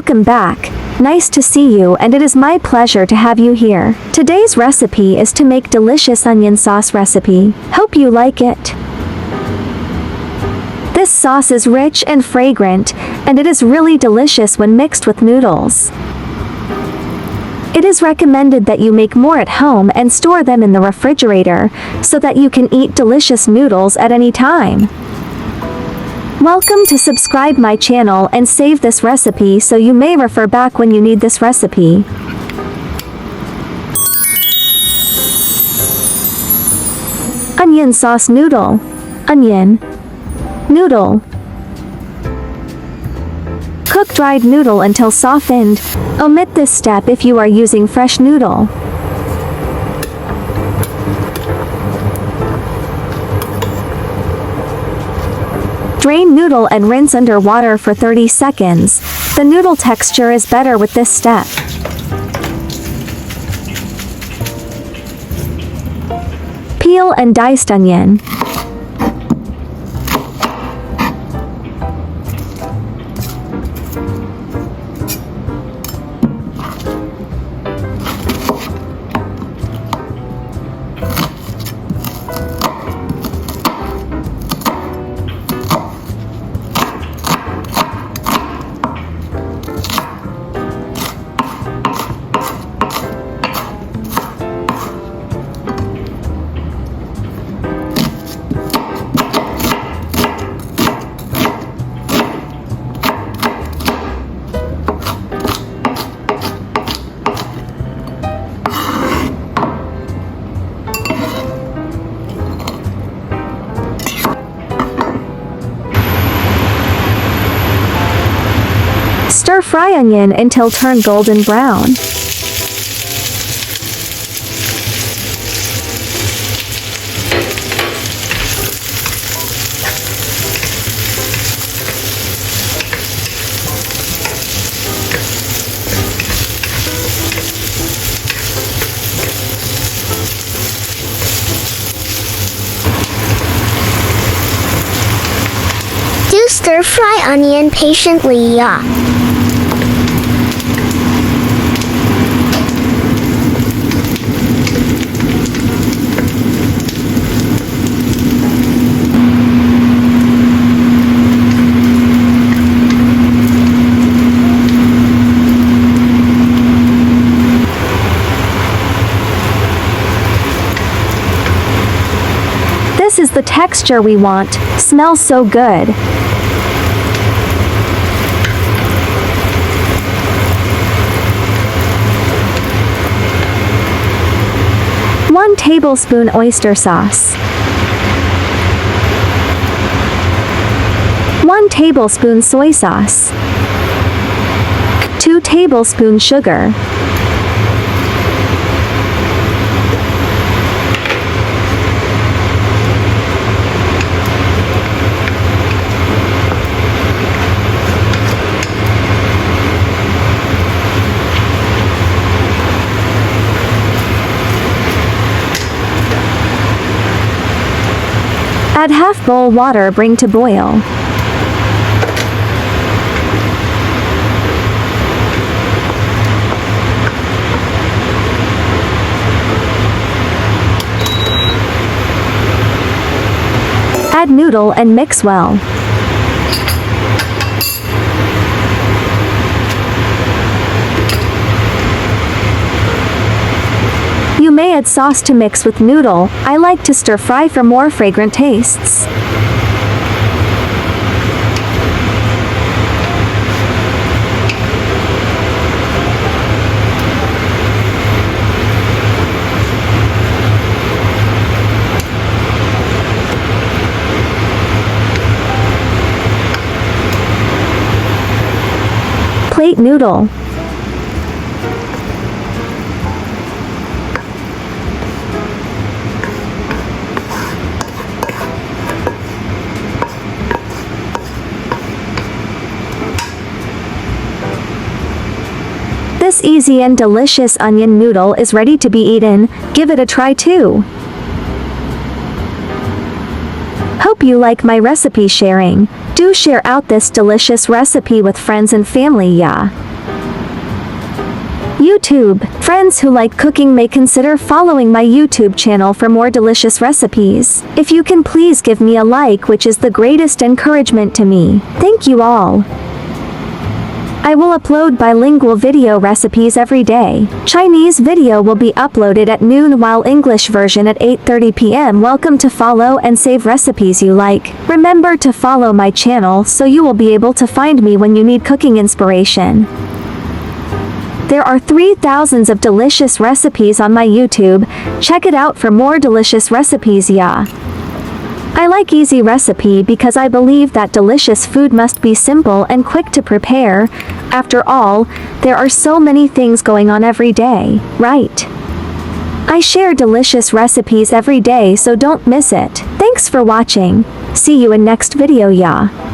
Welcome back. Nice to see you, and it is my pleasure to have you here. Today's recipe is to make delicious onion sauce recipe. Hope you like it. This sauce is rich and fragrant, and it is really delicious when mixed with noodles. It is recommended that you make more at home and store them in the refrigerator, so that you can eat delicious noodles at any time. Welcome to subscribe my channel and save this recipe so you may refer back when you need this recipe. Onion sauce noodle. Onion. Noodle. Cook dried noodle until softened. Omit this step if you are using fresh noodle. Drain noodle and rinse under water for 30 seconds. The noodle texture is better with this step. Peel and diced onion. Stir fry onion until turn golden brown. Do stir fry onion patiently, yeah. This is the texture we want. Smells so good. One tablespoon oyster sauce. 1 tablespoon soy sauce. 2 tablespoons sugar. Add half bowl water, bring to boil. Add noodle and mix well. You may add sauce to mix with noodle. I like to stir fry for more fragrant tastes. Plate noodle. This easy and delicious onion noodle is ready to be eaten. Give it a try too. Hope you like my recipe sharing. Do share out this delicious recipe with friends and family, yeah. YouTube. Friends who like cooking may consider following my YouTube channel for more delicious recipes. If you can please give me a like, which is the greatest encouragement to me. Thank you all. I will upload bilingual video recipes every day. Chinese video will be uploaded at noon while English version at 8:30 p.m. Welcome to follow and save recipes you like. Remember to follow my channel so you will be able to find me when you need cooking inspiration. There are 3,000 of delicious recipes on my YouTube. Check it out for more delicious recipes, yeah. I like easy recipe because I believe that delicious food must be simple and quick to prepare. After all, there are so many things going on every day, right? I share delicious recipes every day, so don't miss it. Thanks for watching. See you in next video, yeah.